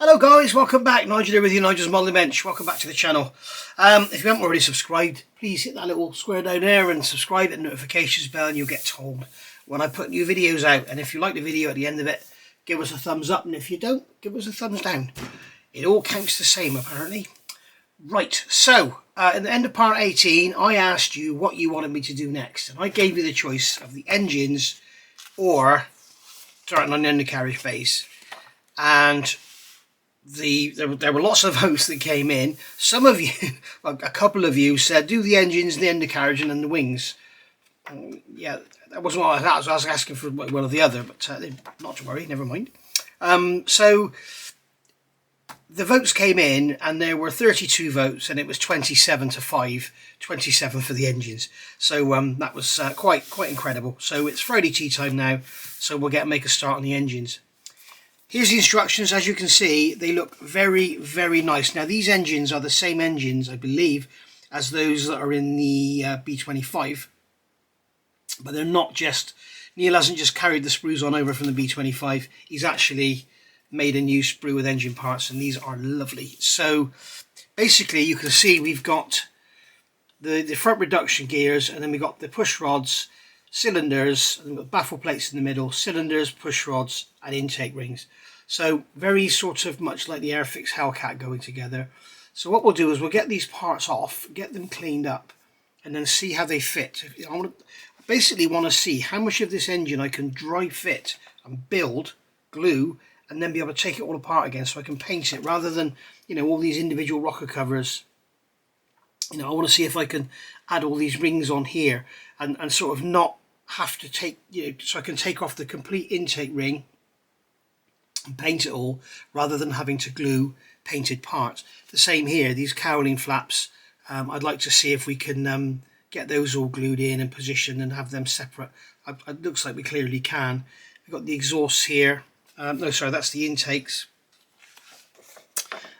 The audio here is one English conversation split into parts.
Hello guys, welcome back. Nigel here with you, Nigel's Modelling Bench. Welcome back to the channel. If you haven't already subscribed, please hit that little square down there and subscribe and notifications bell, and you'll get told when I put new videos out. And if you like the video at the end of it, give us a thumbs up, and if you don't, give us a thumbs down. It all counts the same apparently. Right, so at the end of part 18 I asked you what you wanted me to do next, and I gave you the choice of the engines or starting on the undercarriage base. And there were lots of votes that came in. Some of you, a couple of you said do the engines, the undercarriage and then the wings. Yeah, that wasn't what I was asking for one or the other, but not to worry, never mind. So the votes came in and there were 32 votes and it was 27 to 5, 27 for the engines. So that was quite incredible. So it's Friday tea time now, so we'll make a start on the engines. Here's the instructions. As you can see, they look very, very nice. Now, these engines are the same engines, I believe, as those that are in the B25. But they're not just... Neil hasn't just carried the sprues on over from the B25. He's actually made a new sprue with engine parts, and these are lovely. So, basically, you can see we've got the front reduction gears, and then we've got the push rods, cylinders, and we've got baffle plates in the middle, cylinders, push rods, and intake rings. So very sort of much like the Airfix Hellcat going together. So what we'll do is we'll get these parts off, get them cleaned up, and then see how they fit. I basically want to see how much of this engine I can dry fit and build, glue, and then be able to take it all apart again so I can paint it, rather than, you know, all these individual rocker covers. You know, I want to see if I can add all these rings on here and sort of not have to take, you know, so I can take off the complete intake ring and paint it all, rather than having to glue painted parts. The same here, these cowling flaps, I'd like to see if we can get those all glued in and positioned and have them separate. It looks like we clearly can. We've got the exhausts here. No, sorry, that's the intakes.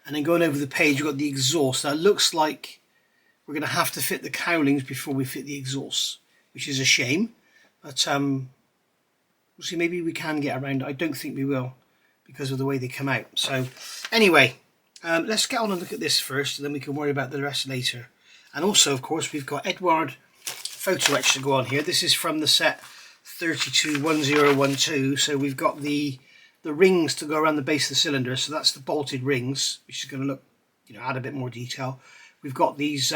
And then going over the page, we've got the exhaust. That looks like we're going to have to fit the cowlings before we fit the exhausts, which is a shame. But we'll see, maybe we can get around it. I don't think we will, because of the way they come out. So anyway, let's get on and look at this first, and then we can worry about the rest later. And also, of course, we've got Edward photo etch to go on here. This is from the set 321012. So we've got the rings to go around the base of the cylinder. So that's the bolted rings, which is going to look, you know, add a bit more detail. We've got these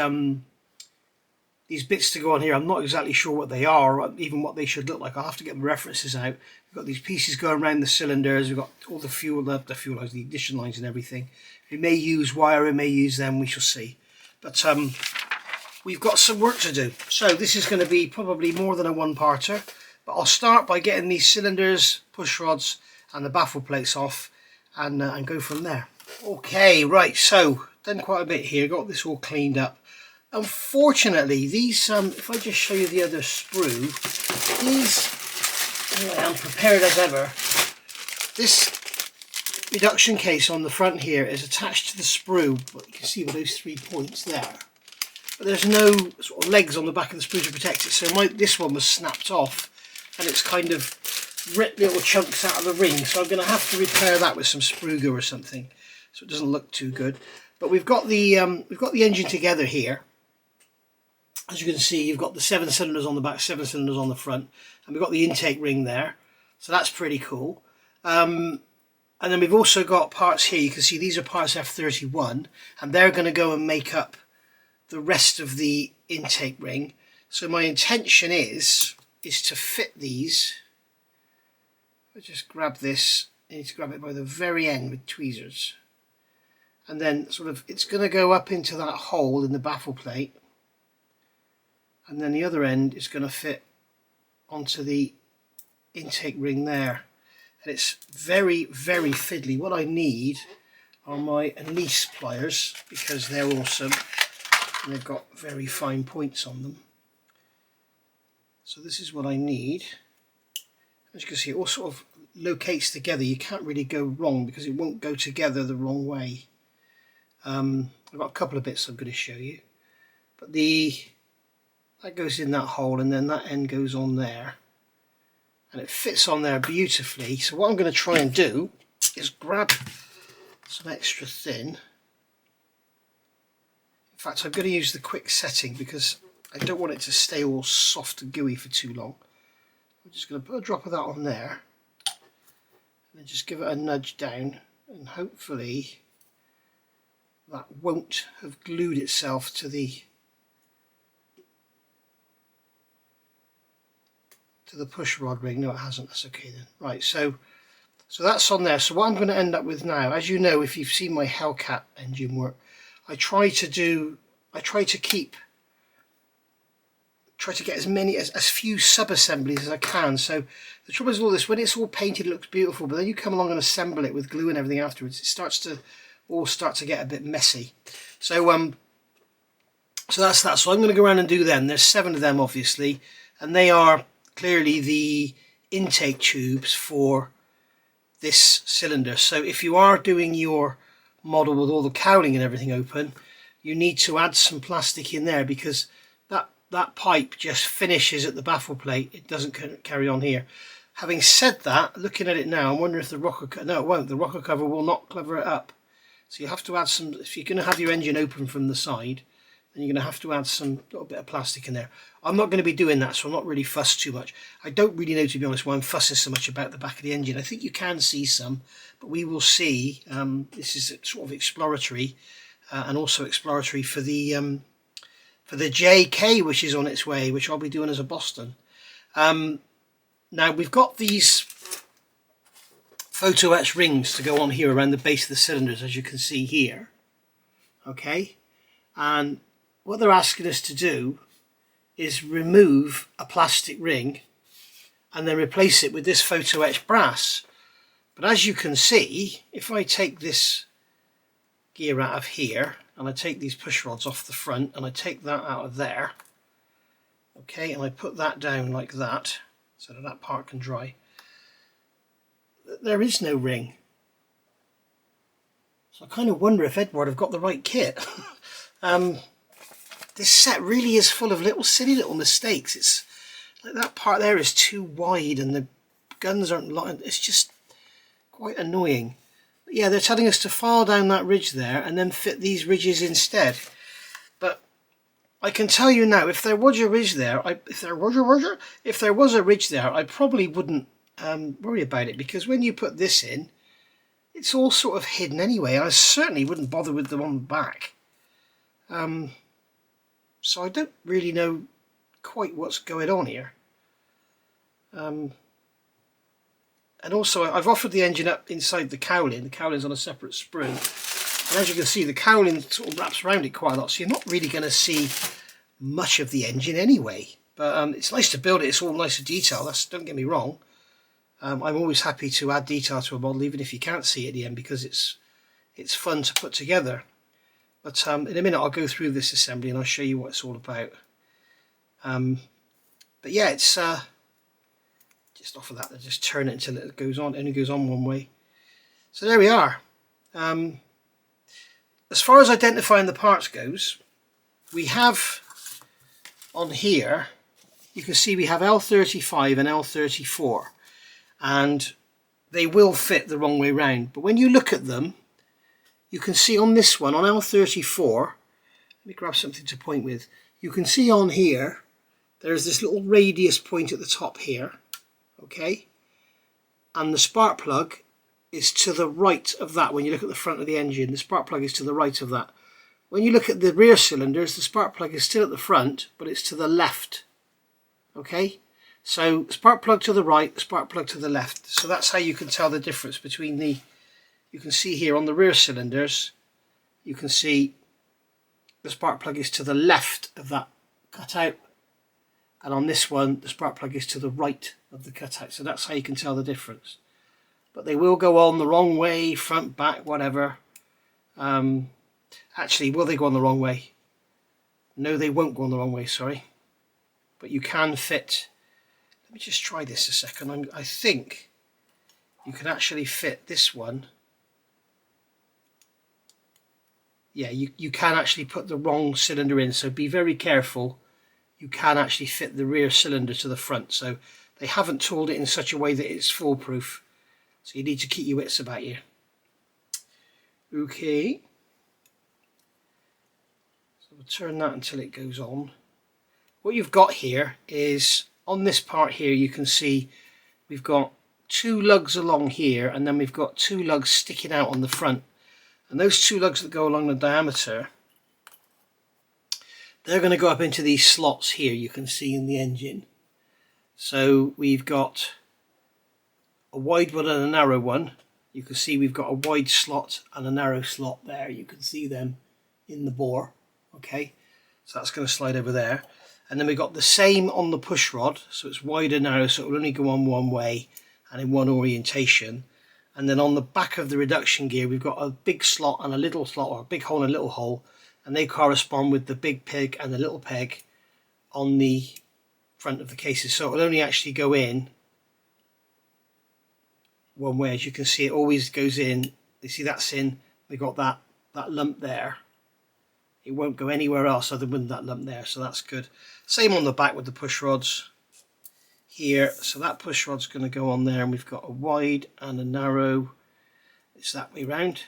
bits to go on here. I'm not exactly sure what they are, or even what they should look like. I'll have to get the references out. We've got these pieces going around the cylinders. We've got all the fuel lines, the ignition lines and everything. We may use wire, we may use them, we shall see. But we've got some work to do. So this is going to be probably more than a one-parter. But I'll start by getting these cylinders, push rods and the baffle plates off, and go from there. Okay, right, so done quite a bit here. Got this all cleaned up. Unfortunately, these, if I just show you the other sprue, these, anyway, I'm prepared as ever. This reduction case on the front here is attached to the sprue, but you can see with those 3 points there. But there's no sort of legs on the back of the sprue to protect it, so this one was snapped off, and it's kind of ripped little chunks out of the ring, so I'm going to have to repair that with some sprue glue or something, so it doesn't look too good. But we've got the engine together here. As you can see, you've got the 7 cylinders on the back, 7 cylinders on the front, and we've got the intake ring there, so that's pretty cool. And then we've also got parts here. You can see these are parts F31, and they're going to go and make up the rest of the intake ring. So my intention is to fit these. I just grab this. I need to grab it by the very end with tweezers, and then sort of it's going to go up into that hole in the baffle plate. And then the other end is going to fit onto the intake ring there. And it's very, very fiddly. What I need are my Anise pliers, because they're awesome. And they've got very fine points on them. So this is what I need. As you can see, it all sort of locates together. You can't really go wrong because it won't go together the wrong way. I've got a couple of bits I'm going to show you. But that goes in that hole, and then that end goes on there, and it fits on there beautifully. So what I'm going to try and do is grab some extra thin. In fact, I'm going to use the quick setting because I don't want it to stay all soft and gooey for too long. I'm just going to put a drop of that on there and then just give it a nudge down, and hopefully that won't have glued itself to the push rod ring. No, it hasn't. That's okay then. Right, so that's on there. So what I'm going to end up with now, as you know, if you've seen my Hellcat engine work, I try to get as few sub-assemblies as I can. So the trouble is with all this, when it's all painted it looks beautiful, but then you come along and assemble it with glue and everything afterwards, it starts to get a bit messy. So that's that. So I'm going to go around and do them. There's 7 of them obviously, and they are clearly the intake tubes for this cylinder. So if you are doing your model with all the cowling and everything open, you need to add some plastic in there, because that pipe just finishes at the baffle plate. It doesn't carry on here. Having said that, looking at it now, I'm wondering if the rocker, no it won't, the rocker cover will not cover it up. So you have to add some, if you're going to have your engine open from the side, then you're going to have to add some little bit of plastic in there. I'm not going to be doing that, so I'm not really fussed too much. I don't really know, to be honest, why I'm fussing so much about the back of the engine. I think you can see some, but we will see. This is sort of exploratory, and also exploratory for the JK, which is on its way, which I'll be doing as a Boston. Now we've got these photo etch rings to go on here around the base of the cylinders, as you can see here. Okay, and what they're asking us to do is remove a plastic ring and then replace it with this photo etched brass. But as you can see, if I take this gear out of here and I take these push rods off the front and I take that out of there, okay, and I put that down like that so that part can dry, there is no ring. So I kind of wonder if Edward have got the right kit. This set really is full of silly little mistakes. It's like that part there is too wide and the guns aren't lined. It's just quite annoying. But yeah, they're telling us to file down that ridge there and then fit these ridges instead. But I can tell you now, if there was a ridge there, if there was a ridge there, I probably wouldn't worry about it, because when you put this in, it's all sort of hidden anyway. I certainly wouldn't bother with them on the back. So I don't really know quite what's going on here. And also I've offered the engine up inside the cowling. The cowling's on a separate sprue. And as you can see, the cowling sort of wraps around it quite a lot, so you're not really going to see much of the engine anyway. But it's nice to build it. It's all nice and detailed. Don't get me wrong. I'm always happy to add detail to a model, even if you can't see it at the end, because it's fun to put together. But in a minute I'll go through this assembly and I'll show you what it's all about. But yeah, it's just off of that, I just turn it until it goes on, only goes on one way. So there we are. As far as identifying the parts goes, we have on here, you can see we have L35 and L34, and they will fit the wrong way round. But when you look at them, you can see on this one, on L34, let me grab something to point with. You can see on here, there's this little radius point at the top here, okay? And the spark plug is to the right of that. When you look at the front of the engine, the spark plug is to the right of that. When you look at the rear cylinders, the spark plug is still at the front, but it's to the left, okay? So spark plug to the right, spark plug to the left. So that's how you can tell the difference between the, you can see here on the rear cylinders, you can see the spark plug is to the left of that cutout, and on this one the spark plug is to the right of the cutout. So that's how you can tell the difference. But they will go on the wrong way, front, back, whatever. Actually, will they go on the wrong way? No, they won't go on the wrong way, sorry. But you can fit, let me just try this a second. I think you can actually fit this one. Yeah, you can actually put the wrong cylinder in, so be very careful. You can actually fit the rear cylinder to the front, so they haven't tooled it in such a way that it's foolproof. So you need to keep your wits about you. Okay. So we'll turn that until it goes on. What you've got here is, on this part here, you can see we've got 2 lugs along here, and then we've got 2 lugs sticking out on the front. And those 2 lugs that go along the diameter, they're going to go up into these slots here you can see in the engine. So we've got a wide one and a narrow one. You can see we've got a wide slot and a narrow slot there. You can see them in the bore. Okay, so that's going to slide over there. And then we've got the same on the push rod, so it's wide and narrow, so it will only go on one way and in one orientation. And then on the back of the reduction gear, we've got a big slot and a little slot, or a big hole and a little hole, and they correspond with the big peg and the little peg on the front of the cases. So it will only actually go in one way. As you can see, it always goes in. You see that's in. We've got that lump there. It won't go anywhere else other than that lump there, so that's good. Same on the back with the push rods here. So that push rod's going to go on there, and we've got a wide and a narrow. It's that way round.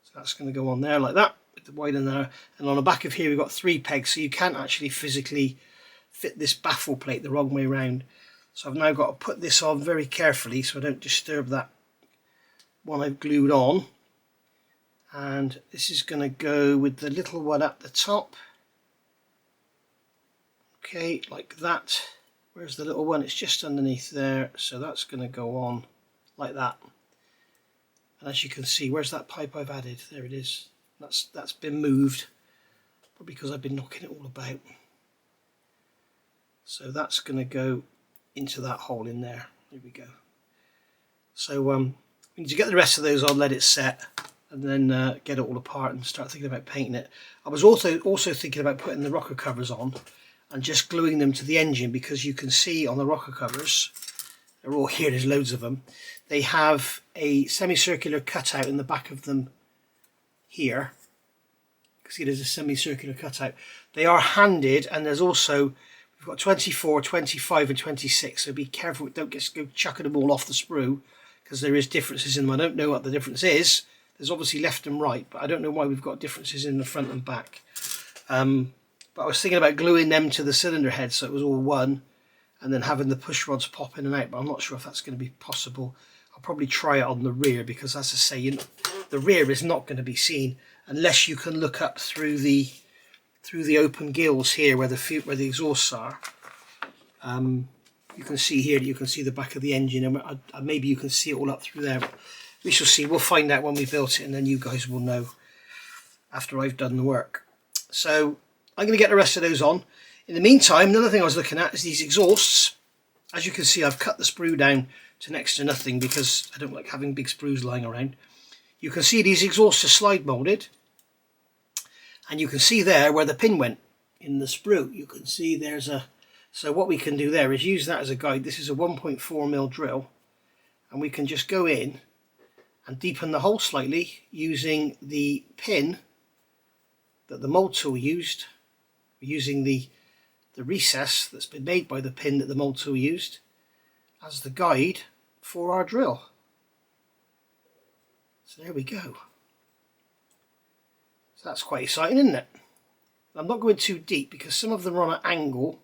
So that's going to go on there like that, with the wide and narrow. And on the back of here we've got 3 pegs, so you can't actually physically fit this baffle plate the wrong way round. So I've now got to put this on very carefully so I don't disturb that one I've glued on. And this is going to go with the little one at the top. Okay, like that. Where's the little one? It's just underneath there. So that's going to go on like that. And as you can see, where's that pipe I've added? There it is. That's been moved, probably because I've been knocking it all about. So that's going to go into that hole in there. There we go. So we need to get the rest of those on, let it set, and then get it all apart and start thinking about painting it. I was also thinking about putting the rocker covers on and just gluing them to the engine, because you can see on the rocker covers, they're all here, there's loads of them, they have a semicircular cutout in the back of them here. You can see there's a semicircular cutout. They are handed, and there's also, we've got 24, 25 and 26, so be careful, don't just go chucking them all off the sprue, because there is differences in them. I don't know what the difference is. There's obviously left and right, but I don't know why we've got differences in the front and back. But I was thinking about gluing them to the cylinder head so it was all one, and then having the push rods pop in and out, but I'm not sure if that's going to be possible. I'll probably try it on the rear, because as I say, you know, the rear is not going to be seen unless you can look up through the open gills here where the exhausts are. You can see here, you can see the back of the engine, and maybe you can see it all up through there. But we shall see. We'll find out when we built it, and then you guys will know after I've done the work. So I'm going to get the rest of those on. In the meantime, another thing I was looking at is these exhausts. As you can see, I've cut the sprue down to next to nothing because I don't like having big sprues lying around. You can see these exhausts are slide molded, and you can see there where the pin went in the sprue. You can see there's a, so what we can do there is use that as a guide. This is a 1.4mm drill, and we can just go in and deepen the hole slightly using the pin that the mold tool used, using the recess that's been made by the pin that the mold tool used as the guide for our drill. So there we go. So that's quite exciting, isn't it? I'm not going too deep because some of them are on an angle.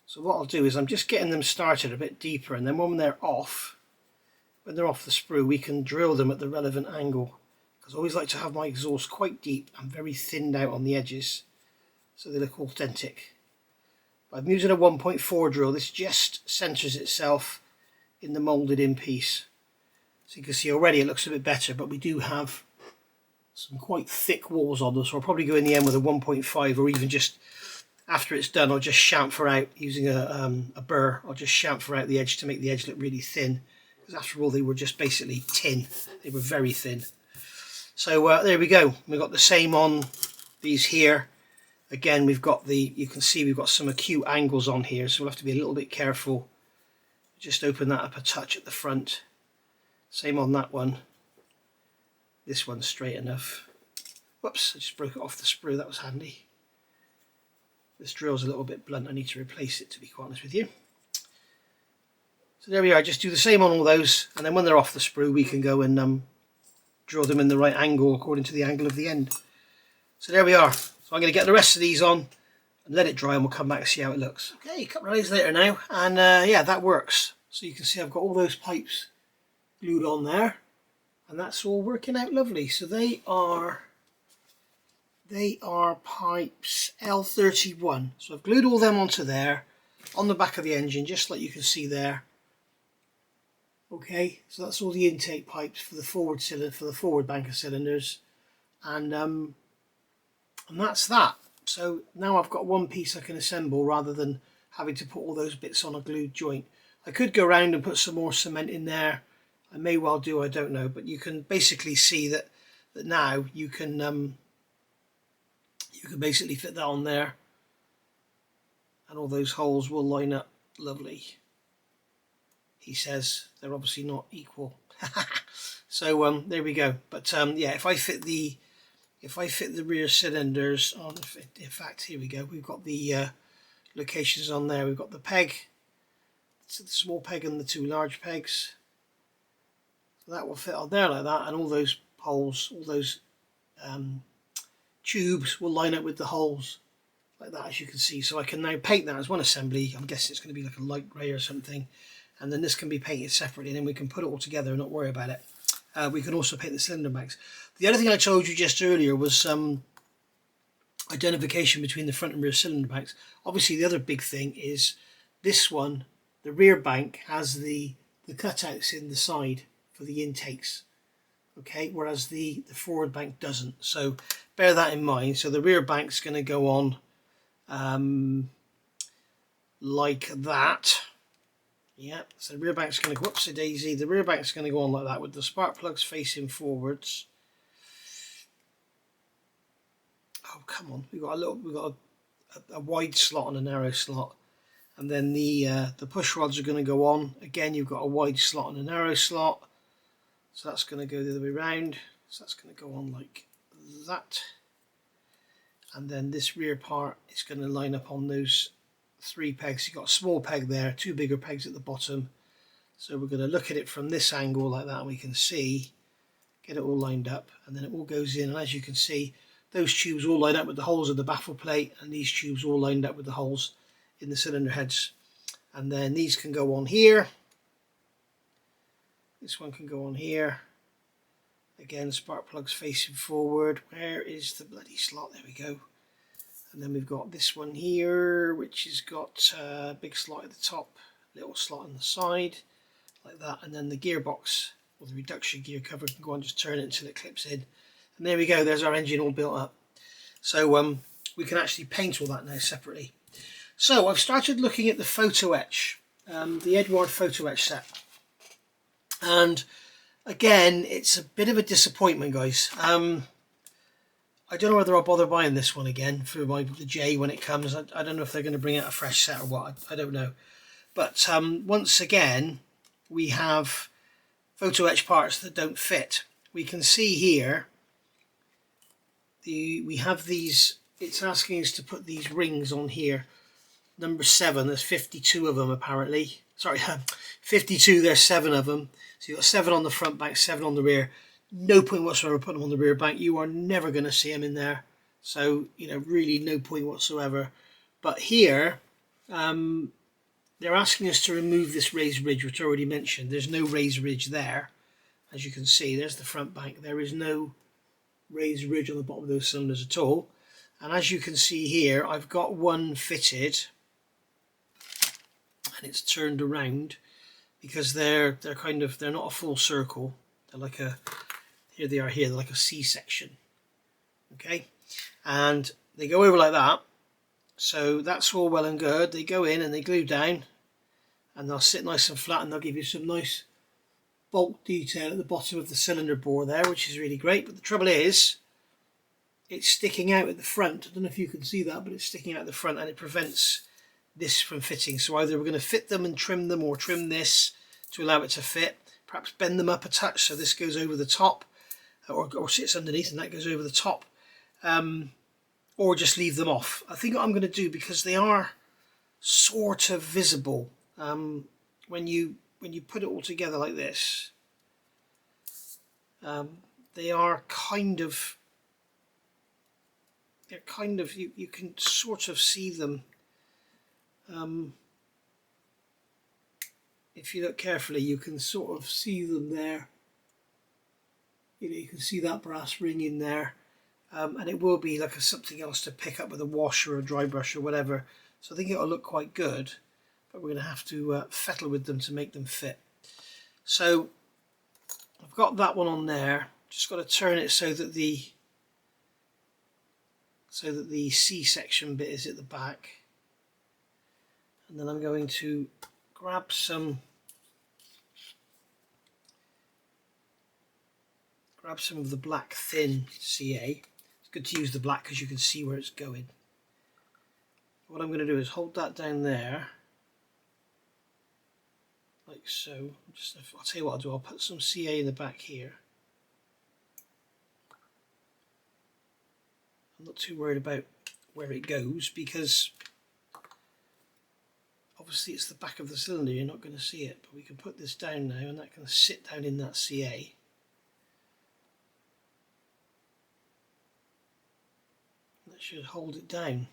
So what I'll do is I'm just getting them started a bit deeper, and then when they're off the sprue, we can drill them at the relevant angle. Because I always like to have my exhaust quite deep and very thinned out on the edges so they look authentic. But I'm using a 1.4 drill. This just centres itself in the moulded in piece. So you can see already it looks a bit better, but we do have some quite thick walls on this, so I'll probably go in the end with a 1.5, or even just after it's done I'll just chamfer out using a burr. I'll just chamfer out the edge to make the edge look really thin, because after all they were just basically tin. They were very thin. So there we go. We've got the same on these here. Again, we've got the, you can see we've got some acute angles on here, so we'll have to be a little bit careful. Just open that up a touch at the front. Same on that one. This one's straight enough. Whoops, I just broke it off the sprue, that was handy. This drill's a little bit blunt, I need to replace it, to be quite honest with you. So there we are, just do the same on all those, and then when they're off the sprue we can go and draw them in the right angle according to the angle of the end. So there we are. So I'm going to get the rest of these on and let it dry, and we'll come back and see how it looks. Okay, a couple of days later now, and yeah, that works. So you can see I've got all those pipes glued on there, and that's all working out lovely. So they are pipes L31. So I've glued all them onto there on the back of the engine, just like you can see there. Okay, so that's all the intake pipes for the forward cylinder, for the forward bank of cylinders, and that's that. So now I've got one piece I can assemble rather than having to put all those bits on a glued joint. I could go around and put some more cement in there. I may well do, I don't know, but you can basically see that now you can basically fit that on there, and all those holes will line up lovely. He says they're obviously not equal. So there we go. But yeah, if I fit the rear cylinders on, in fact, here we go. We've got the locations on there. We've got the peg, so the small peg and the two large pegs. So that will fit on there like that, and all those holes, all those tubes will line up with the holes like that, as you can see. So I can now paint that as one assembly. I'm guessing it's going to be like a light grey or something, and then this can be painted separately, and then we can put it all together and not worry about it. We can also paint the cylinder banks. The other thing I told you just earlier was identification between the front and rear cylinder banks. Obviously the other big thing is this one, the rear bank has the cutouts in the side for the intakes, okay, whereas the forward bank doesn't. So bear that in mind. So the rear bank's going to go on like that. Yeah, so the rear bank's going to go, whoopsie daisy, the rear bank's going to go on like that with the spark plugs facing forwards. Oh, come on, we've got a wide slot and a narrow slot, and then the push rods are going to go on. Again, you've got a wide slot and a narrow slot, so that's going to go the other way around. So that's going to go on like that, and then this rear part is going to line up on those three pegs. You've got a small peg there, two bigger pegs at the bottom. So we're going to look at it from this angle like that, and we can see, get it all lined up, and then it all goes in. And as you can see, those tubes all line up with the holes of the baffle plate, and these tubes all lined up with the holes in the cylinder heads. And then these can go on here. This one can go on here. Again, spark plugs facing forward. Where is the bloody slot? There we go. And then we've got this one here, which has got a big slot at the top, little slot on the side, like that. And then the gearbox, or the reduction gear cover, can go on, just turn it until it clips in. And there we go, there's our engine all built up. So we can actually paint all that now separately. So I've started looking at the photo etch, the Edward photo etch set. And again, it's a bit of a disappointment, guys. I don't know whether I'll bother buying this one again for the J when it comes. I don't know if they're going to bring out a fresh set or what. I don't know. But once again, we have photo etch parts that don't fit. We can see here, we have these, it's asking us to put these rings on here. Number 7, there's 52 of them apparently. Sorry, 52, there's 7 of them. So you've got 7 on the front bank, 7 on the rear. No point whatsoever putting them on the rear bank. You are never going to see them in there. So, you know, really no point whatsoever. But here, they're asking us to remove this raised ridge, which I already mentioned. There's no raised ridge there. As you can see, there's the front bank. There is no raised ridge on the bottom of those cylinders at all. And as you can see here, I've got one fitted, and it's turned around because they're not a full circle. They're like a, here they are here, they're like a C-section. Okay, and they go over like that. So that's all well and good. They go in and they glue down, and they'll sit nice and flat, and they'll give you some nice bolt detail at the bottom of the cylinder bore there, which is really great. But the trouble is, it's sticking out at the front. I don't know if you can see that, but it's sticking out at the front, and it prevents this from fitting. So either we're going to fit them and trim them, or trim this to allow it to fit, perhaps bend them up a touch so this goes over the top, or sits underneath and that goes over the top, or just leave them off. I think what I'm going to do, because they are sort of visible when you put it all together like this, they are kind of, you can sort of see them. If you look carefully, you can sort of see them there. You can see that brass ring in there, and it will be like something else to pick up with a wash or a dry brush or whatever. So I think it'll look quite good, but we're going to have to fettle with them to make them fit. So I've got that one on there. Just got to turn it so that the C-section bit is at the back, and then I'm going to grab some of the black thin CA. It's good to use the black because you can see where it's going. What I'm going to do is hold that down there, like so. I'll tell you what I'll do. I'll put some CA in the back here. I'm not too worried about where it goes because obviously it's the back of the cylinder, you're not going to see it, but we can put this down now and that can sit down in that CA. That should hold it down.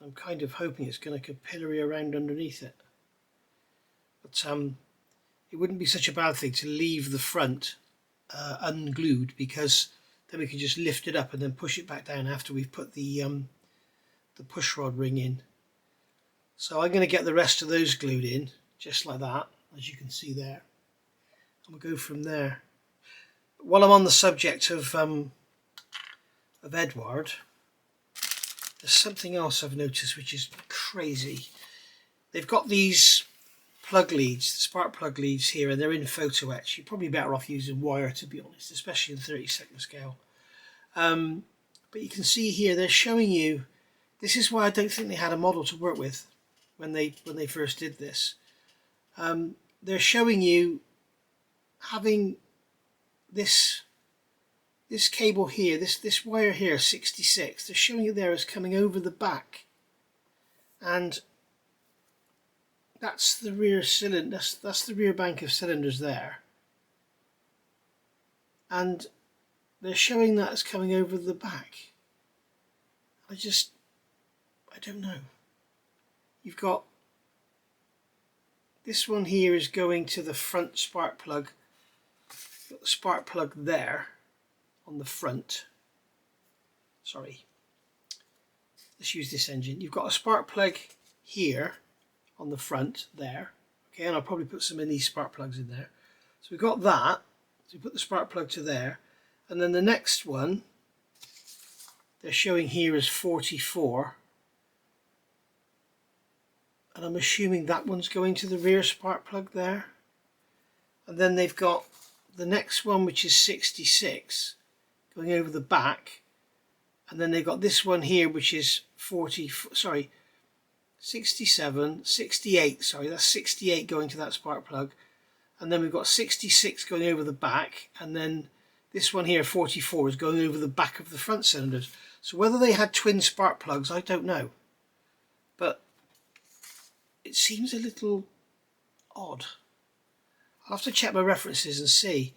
I'm kind of hoping it's going to capillary around underneath it. But it wouldn't be such a bad thing to leave the front unglued, because then we can just lift it up and then push it back down after we've put the push rod ring in. So I'm going to get the rest of those glued in, just like that, as you can see there. And we'll go from there. While I'm on the subject of Edward, there's something else I've noticed which is crazy. They've got these plug leads, the spark plug leads here, and they're in photo etch. You're probably better off using wire, to be honest, especially in 32nd scale. But you can see here they're showing you, this is why I don't think they had a model to work with when they first did this. They're showing you having this cable here, this wire here, 66, they're showing it there as coming over the back, and that's the rear cylinder, that's the rear bank of cylinders there, and they're showing that as coming over the back. I don't know. You've got this one here is going to the front spark plug. You've got the spark plug there on the front. Sorry, let's use this engine. You've got a spark plug here on the front there. Okay, and I'll probably put some of these spark plugs in there. So we've got that. So we put the spark plug to there, and then the next one they're showing here is 44, and I'm assuming that one's going to the rear spark plug there. And then they've got the next one, which is 66, going over the back, and then they've got this one here, which is 67, 68, sorry, that's 68 going to that spark plug, and then we've got 66 going over the back, and then this one here, 44, is going over the back of the front cylinders. So whether they had twin spark plugs, I don't know, but it seems a little odd. I'll have to check my references and see.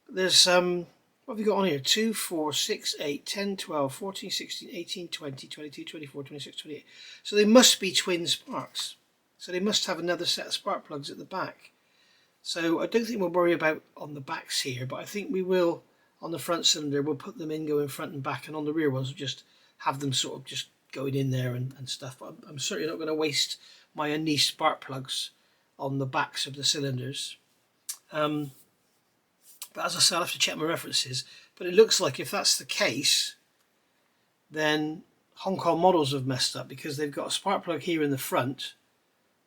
There's what have we got on here? 2, 4, 6, 8, 10, 12, 14, 16, 18, 20, 22, 24, 26, 28. So they must be twin sparks. So they must have another set of spark plugs at the back. So I don't think we'll worry about on the backs here, but I think we will on the front cylinder. We'll put them in going front and back, and on the rear ones we'll just have them sort of just going in there and stuff. But I'm certainly not going to waste my uneased spark plugs on the backs of the cylinders. But as I said, I'll have to check my references. But it looks like if that's the case, then Hong Kong models have messed up, because they've got a spark plug here in the front,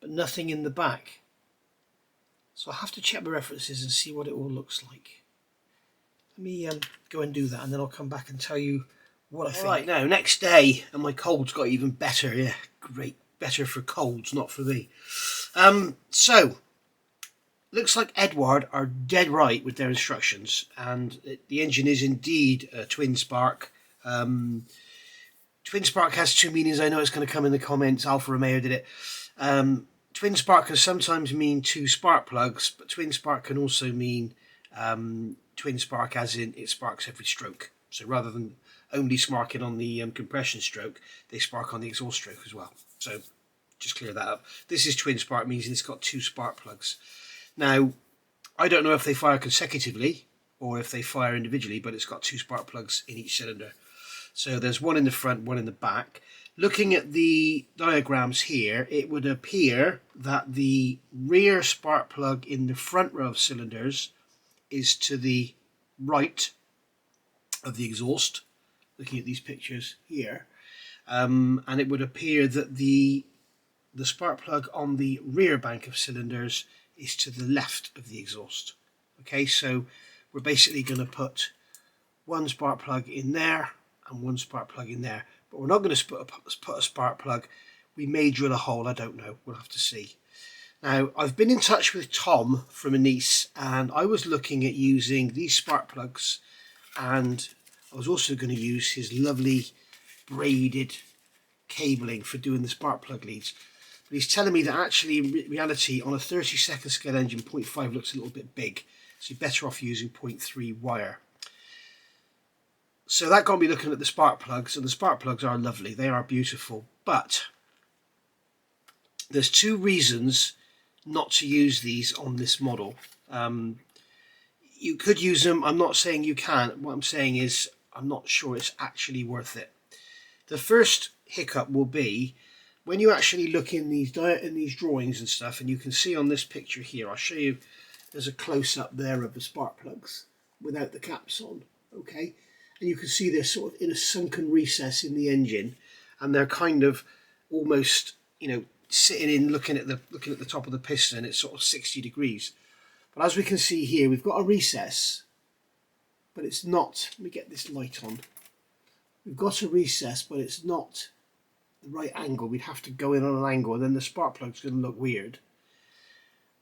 but nothing in the back. So I'll have to check my references and see what it all looks like. Let me go and do that, and then I'll come back and tell you what I think. Right, now, next day, and my cold's got even better. Yeah, great. Better for colds, not for me. So, looks like Edward are dead right with their instructions, and the engine is indeed a twin spark. Twin spark has two meanings. I know it's going to come in the comments. Alfa Romeo did it. Twin spark can sometimes mean two spark plugs, but twin spark can also mean twin twin spark as in it sparks every stroke. So rather than only sparking on the compression stroke, they spark on the exhaust stroke as well. So just clear that up. This is twin spark, means it's got 2 spark plugs. Now, I don't know if they fire consecutively or if they fire individually, but it's got 2 spark plugs in each cylinder. So there's one in the front, one in the back. Looking at the diagrams here, it would appear that the rear spark plug in the front row of cylinders is to the right of the exhaust, looking at these pictures here. And it would appear that the spark plug on the rear bank of cylinders is to the left of the exhaust. Okay, so we're basically going to put one spark plug in there and one spark plug in there, but we're not going to put a spark plug. We may drill a hole, I don't know, we'll have to see. Now, I've been in touch with Tom from Nice, and I was looking at using these spark plugs, and I was also going to use his lovely braided cabling for doing the spark plug leads. But he's telling me that actually in reality on a 30-second scale engine 0.5 looks a little bit big, so you're better off using 0.3 wire. So that got me looking at the spark plugs, and the spark plugs are lovely, they are beautiful, but there's 2 reasons not to use these on this model. You could use them, I'm not saying you can't, what I'm saying is I'm not sure it's actually worth it. The first hiccup will be when you actually look in these drawings and stuff, and you can see on this picture here, I'll show you, there's a close-up there of the spark plugs without the caps on, okay? And you can see they're sort of in a sunken recess in the engine, and they're kind of almost, you know, sitting in looking at the top of the piston. It's sort of 60 degrees. But as we can see here, we've got a recess, but it's not, let me get this light on. We've got a recess, but it's not the right angle. We'd have to go in on an angle, and then the spark plug's going to look weird.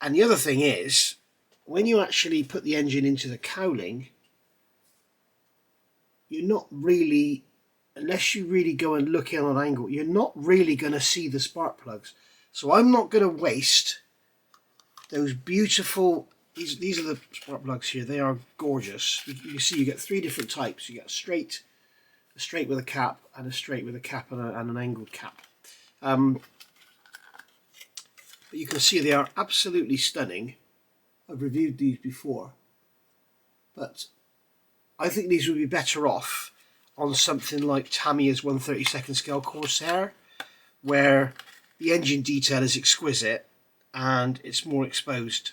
And the other thing is, when you actually put the engine into the cowling, you're not really, unless you really go and look in on an angle, you're not really going to see the spark plugs. So I'm not going to waste those beautiful, these are the spark plugs here, they are gorgeous. You see you get 3 different types. You get a straight with a cap, and a straight with a cap and an angled cap. But you can see they are absolutely stunning. I've reviewed these before, but I think these would be better off on something like Tamiya's 1/32 scale Corsair, where the engine detail is exquisite and it's more exposed,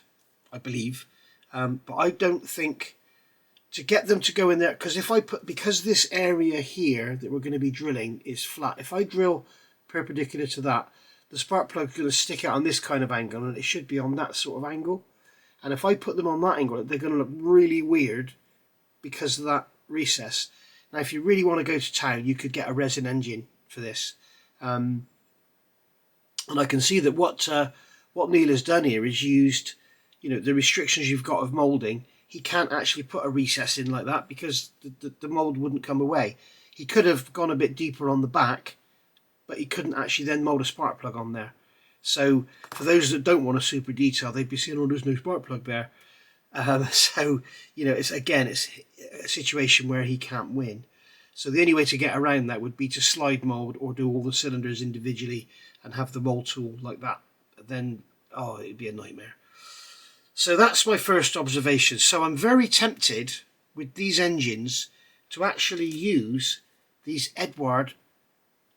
I believe. But I don't think to get them to go in there, because this area here that we're going to be drilling is flat, if I drill perpendicular to that, the spark plug is going to stick out on this kind of angle, and it should be on that sort of angle. And if I put them on that angle, they're going to look really weird because of that recess. Now, if you really want to go to town, you could get a resin engine for this. And I can see that what Neil has done here is used, you know, the restrictions you've got of moulding. He can't actually put a recess in like that because the mould wouldn't come away. He could have gone a bit deeper on the back, but he couldn't actually then mould a spark plug on there. So for those that don't want a super detail, they'd be saying, oh, there's no spark plug there. So, you know, it's a situation where he can't win. So the only way to get around that would be to slide mould or do all the cylinders individually and have the mould tool like that. Then, oh, it'd be a nightmare. So that's my first observation. So I'm very tempted with these engines to actually use these Edward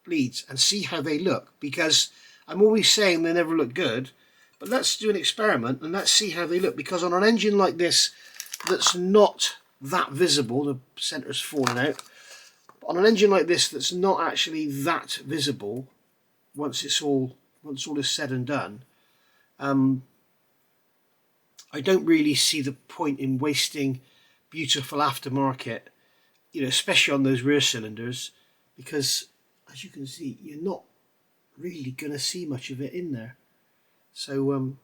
leads and see how they look, because I'm always saying they never look good, but let's do an experiment and let's see how they look, because on an engine like this that's not that visible, the centre's falling out, but on an engine like this that's not actually that visible, once all is said and done, I don't really see the point in wasting beautiful aftermarket, you know, especially on those rear cylinders, because as you can see, you're not really going to see much of it in there. So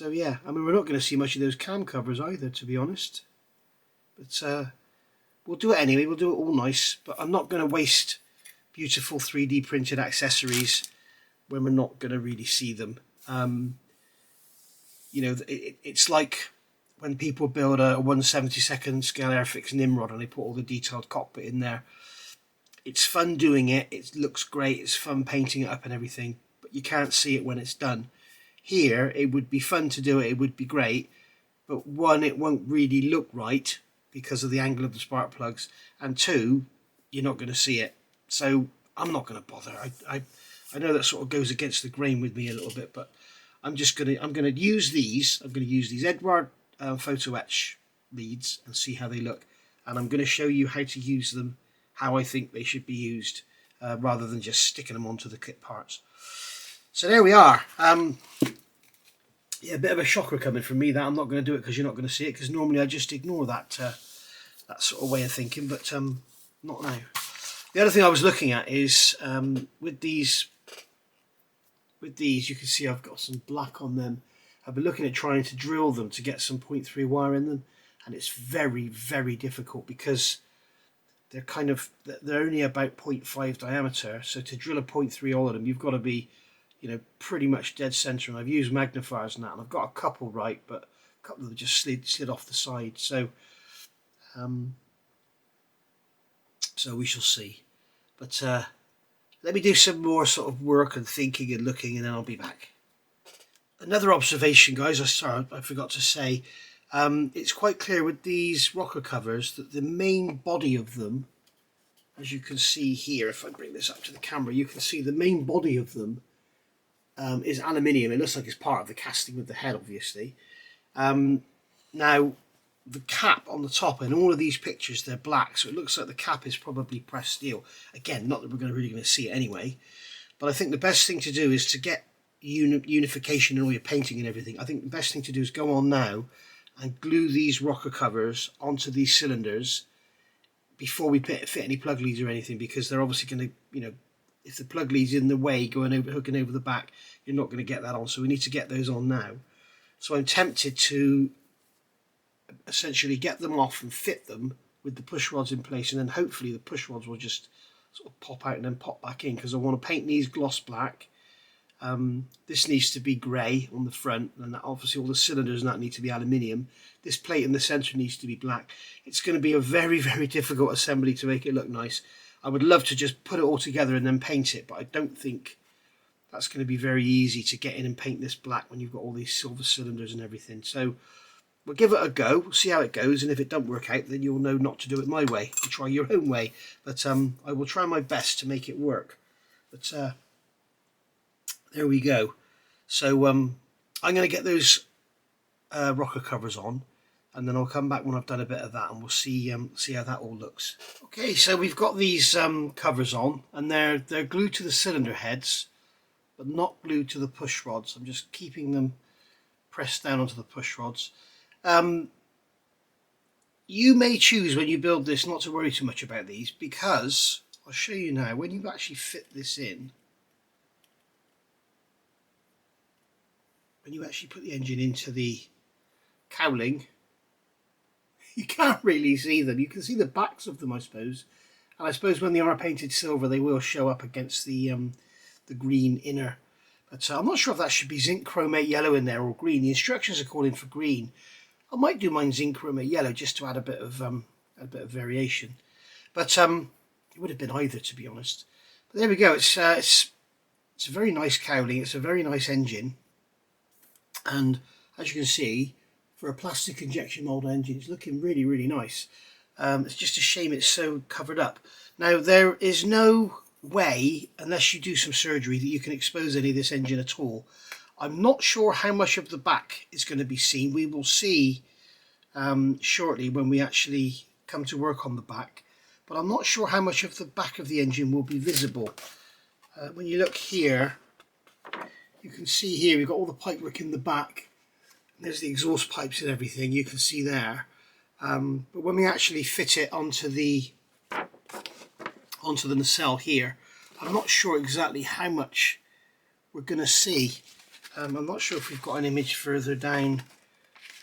yeah, I mean, we're not going to see much of those cam covers either, to be honest. But we'll do it anyway. We'll do it all nice. But I'm not going to waste beautiful 3D printed accessories when we're not going to really see them. You know, it's like when people build a 1/72 scale Airfix Nimrod and they put all the detailed cockpit in there. It's fun doing it, it looks great, it's fun painting it up and everything, but you can't see it when it's done. Here, it would be fun to do it, it would be great, but one, it won't really look right because of the angle of the spark plugs, and two, you're not going to see it. So I'm not going to bother. I know that sort of goes against the grain with me a little bit, but I'm going to use these. I'm going to use these Edward photo etch leads and see how they look, and I'm going to show you how to use them, how I think they should be used, rather than just sticking them onto the kit parts. So there we are. Yeah, a bit of a shocker coming from me that I'm not going to do it because you're not going to see it, because normally I just ignore that that sort of way of thinking, but not now. The other thing I was looking at is with these you can see I've got some black on them. I've been looking at trying to drill them to get some 0.3 wire in them, and it's very, very difficult because they're only about 0.5 diameter. So to drill a 0.3 hole in them, you've got to be, you know, pretty much dead center. And I've used magnifiers and that, and I've got a couple right, but a couple of them just slid off the side. So so we shall see. But let me do some more sort of work and thinking and looking, and then I'll be back. Another observation, guys, I forgot to say, it's quite clear with these rocker covers that the main body of them, as you can see here, if I bring this up to the camera, you can see the main body of them is aluminium. It looks like it's part of the casting with the head, obviously. Now, the cap on the top in all of these pictures, they're black, so it looks like the cap is probably pressed steel. Again, not that we're really going to see it anyway, but I think the best thing to do is to get unification in all your painting and everything. I think the best thing to do is go on now and glue these rocker covers onto these cylinders before we fit any plug leads or anything, because they're obviously going to, you know, if the plug leads in the way hooking over the back, you're not going to get that on. So we need to get those on now. So I'm tempted to essentially get them off and fit them with the push rods in place, and then hopefully the push rods will just sort of pop out and then pop back in, because I want to paint these gloss black. This needs to be grey on the front, and obviously all the cylinders and that need to be aluminium. This plate in the centre needs to be black. It's going to be a very, very difficult assembly to make it look nice. I would love to just put it all together and then paint it, but I don't think that's going to be very easy to get in and paint this black when you've got all these silver cylinders and everything. So we'll give it a go, we'll see how it goes, and if it don't work out, then you'll know not to do it my way, to try your own way. But I will try my best to make it work. But there we go. So I'm going to get those rocker covers on, and then I'll come back when I've done a bit of that, and we'll see how that all looks. Okay, so we've got these covers on, and they're glued to the cylinder heads, but not glued to the push rods. I'm just keeping them pressed down onto the push rods. You may choose when you build this not to worry too much about these, because I'll show you now, when you actually fit this in, when you actually put the engine into the cowling, you can't really see them. You can see the backs of them, I suppose, and I suppose when they are painted silver they will show up against the green inner. But I'm not sure if that should be zinc chromate yellow in there or green. The instructions are calling for green. I might do mine zinc chromate yellow just to add a bit of variation. But it would have been either, to be honest. But there we go. It's a very nice cowling. It's a very nice engine. And as you can see, for a plastic injection mold engine, it's looking really, really nice. It's just a shame it's so covered up. Now, there is no way, unless you do some surgery, that you can expose any of this engine at all. I'm not sure how much of the back is going to be seen. We will see shortly when we actually come to work on the back, but I'm not sure how much of the back of the engine will be visible. When you look here, you can see here we've got all the pipework in the back. There's the exhaust pipes and everything, you can see there. But when we actually fit it onto the nacelle here, I'm not sure exactly how much we're going to see. I'm not sure if we've got an image further down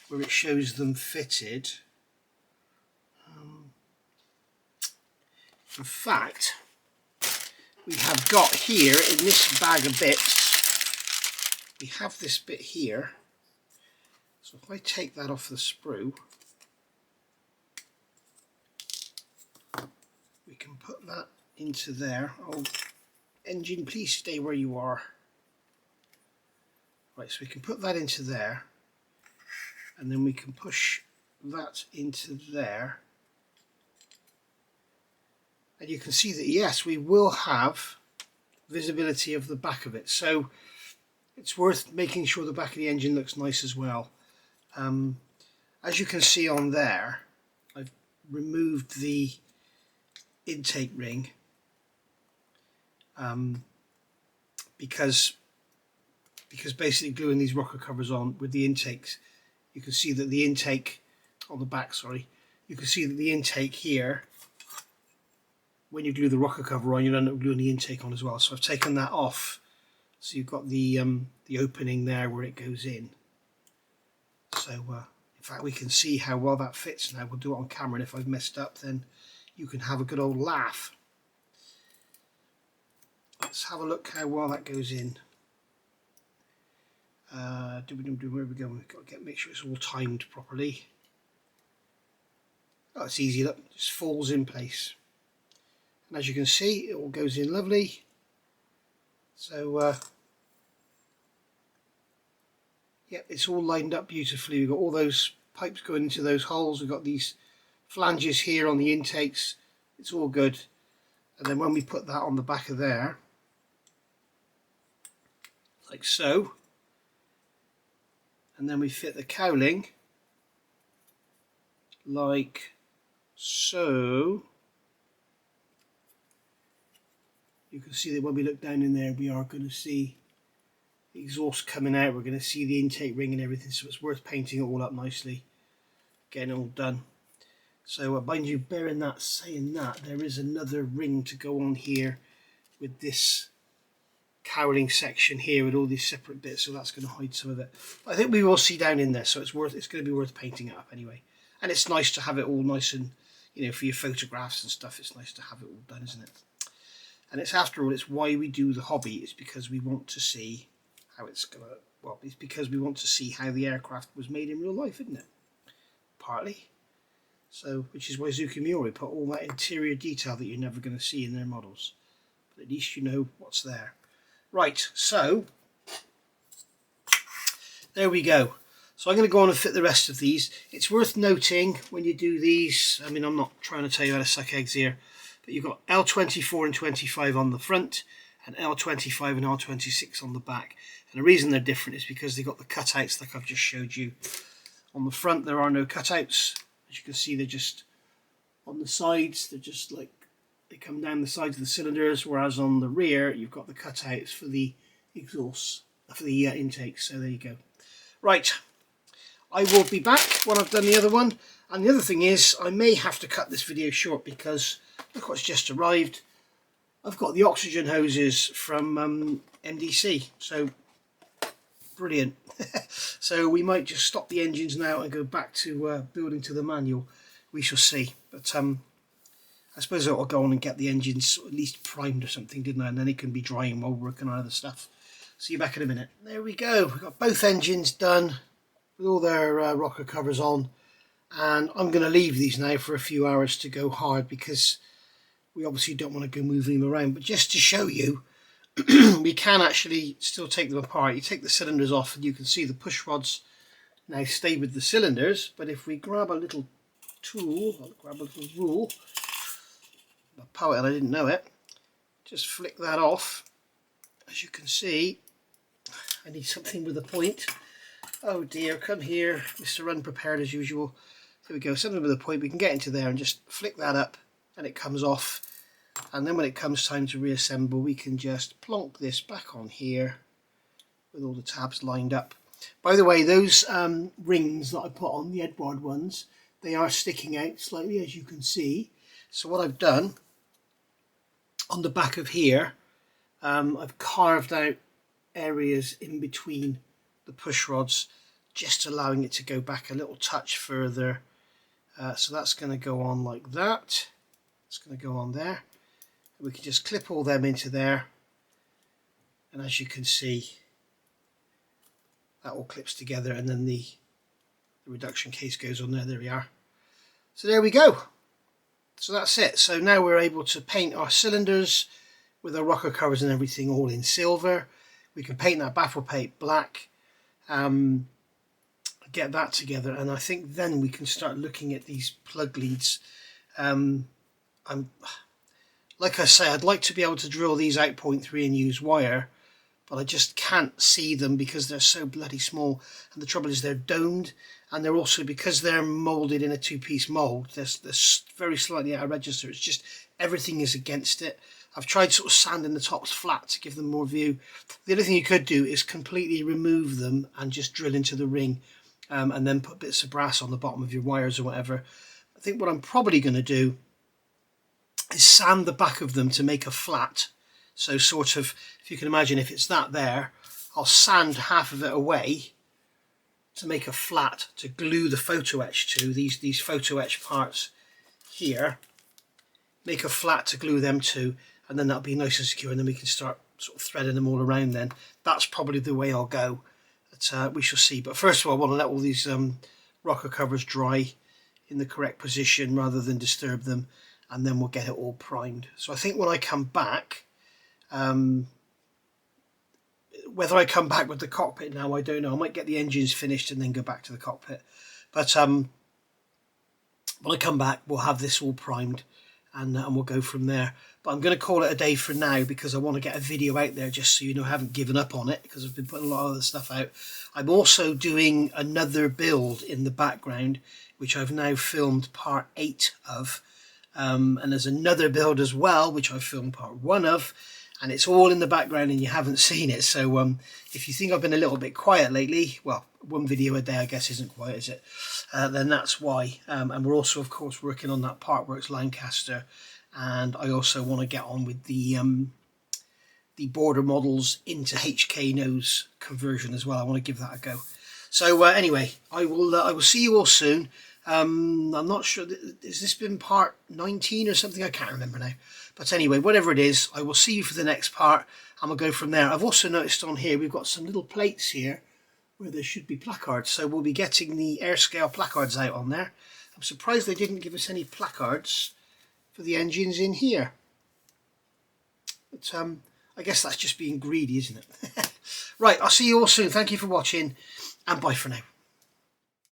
where it shows them fitted. In fact, we have got here in this bag of bits, we have this bit here. So if I take that off the sprue, we can put that into there. Oh, engine, please stay where you are. Right, so we can put that into there, and then we can push that into there. And you can see that, yes, we will have visibility of the back of it. So it's worth making sure the back of the engine looks nice as well. As you can see on there, I've removed the intake ring because basically gluing these rocker covers on with the intakes, you can see that the intake on the back, you can see that the intake here, when you glue the rocker cover on, you'll end up gluing the intake on as well. So I've taken that off, so you've got the opening there where it goes in. So in fact, we can see how well that fits now. We'll do it on camera, and if I've messed up, then you can have a good old laugh. Let's have a look how well that goes in. Where we go? We've got to make sure it's all timed properly. Oh, it's easy, look, it just falls in place. And as you can see, it all goes in lovely. So yeah, it's all lined up beautifully. We've got all those pipes going into those holes. We've got these flanges here on the intakes. It's all good. And then when we put that on the back of there, like so, and then we fit the cowling like so, you can see that when we look down in there, we are going to see the exhaust coming out. We're going to see the intake ring and everything, so it's worth painting it all up nicely, getting it all done. So mind you, saying that, there is another ring to go on here with this cowling section here with all these separate bits, so that's going to hide some of it. But I think we will see down in there, so it's going to be worth painting it up anyway. And it's nice to have it all nice and, you know, for your photographs and stuff, it's nice to have it all done, isn't it? And it's, after all, it's why we do the hobby. It's because we want to see how it's gonna, well, it's because we want to see how the aircraft was made in real life, isn't it? Partly. So, which is why Zucchini put all that interior detail that you're never going to see in their models. But at least you know what's there. Right, so there we go. So I'm going to go on and fit the rest of these. It's worth noting when you do these, I mean, I'm not trying to tell you how to suck eggs here, but you've got L24 and 25 on the front and L25 and L26 on the back. And the reason they're different is because they've got the cutouts like I've just showed you. On the front there are no cutouts. As you can see, they're just on the sides, they're just like, they come down the sides of the cylinders, whereas on the rear you've got the cutouts for the exhausts, for the intakes. So there you go. Right, I will be back when I've done the other one. And the other thing is, I may have to cut this video short because look what's just arrived. I've got the oxygen hoses from MDC, so brilliant. So we might just stop the engines now and go back to building to the manual. We shall see. But I suppose I'll go on and get the engines at least primed or something, didn't I? And then it can be drying while we're working on other stuff. See you back in a minute. There we go. We've got both engines done with all their rocker covers on. And I'm going to leave these now for a few hours to go hard because we obviously don't want to go moving them around. But just to show you, we can actually still take them apart. You take the cylinders off and you can see the push rods now stay with the cylinders. But if we grab a little tool, I'll grab a little rule, I power, and I didn't know it, just flick that off. As you can see, I need something with a point. Oh dear, come here, Mr. Unprepared as usual. There we go, something with a point. We can get into there and just flick that up and it comes off. And then when it comes time to reassemble, we can just plonk this back on here with all the tabs lined up. By the way, those rings that I put on, the Edward ones, they are sticking out slightly, as you can see. So what I've done on the back of here, I've carved out areas in between the push rods, just allowing it to go back a little touch further. So that's going to go on like that. It's going to go on there. And we can just clip all them into there. And as you can see, that all clips together, and then the the reduction case goes on there. There we are. So there we go. So that's it. So now we're able to paint our cylinders with our rocker covers and everything all in silver. We can paint that baffle plate black, get that together, and I think then we can start looking at these plug leads. Like I say, I'd like to be able to drill these out 0.3 and use wire, but I just can't see them because they're so bloody small. And the trouble is they're domed, and they're also, because they're moulded in a two-piece mould, they're very slightly out of register. It's just everything is against it. I've tried sort of sanding the tops flat to give them more view. The other thing you could do is completely remove them and just drill into the ring, and then put bits of brass on the bottom of your wires or whatever. I think what I'm probably going to do is sand the back of them to make a flat. So sort of, if you can imagine, if it's that there, I'll sand half of it away to make a flat to glue the photo etch to, these photo etch parts here. Make a flat to glue them to, and then that'll be nice and secure, and then we can start sort of threading them all around then. That's probably the way I'll go. But we shall see. But first of all, I want to let all these rocker covers dry in the correct position rather than disturb them, and then we'll get it all primed. So I think when I come back, whether I come back with the cockpit now, I don't know. I might get the engines finished and then go back to the cockpit. But when I come back, we'll have this all primed, and we'll go from there. But I'm going to call it a day for now because I want to get a video out there just so you know I haven't given up on it, because I've been putting a lot of other stuff out. I'm also doing another build in the background, which I've now filmed part 8 of. And there's another build as well, which I filmed part 1 of, and it's all in the background and you haven't seen it. So if you think I've been a little bit quiet lately, well, 1 video a day I guess isn't quiet, is it? Then that's why. And we're also, of course, working on that Part Works Lancaster, and I also want to get on with the border models into HK nose conversion as well. I want to give that a go. So anyway, I will see you all soon. I'm not sure, has this been part 19 or something? I can't remember now. But anyway, whatever it is, I will see you for the next part, and we'll go from there. I've also noticed on here, we've got some little plates here where there should be placards. So we'll be getting the airscale placards out on there. I'm surprised they didn't give us any placards for the engines in here. But I guess that's just being greedy, isn't it? Right, I'll see you all soon. Thank you for watching, and bye for now.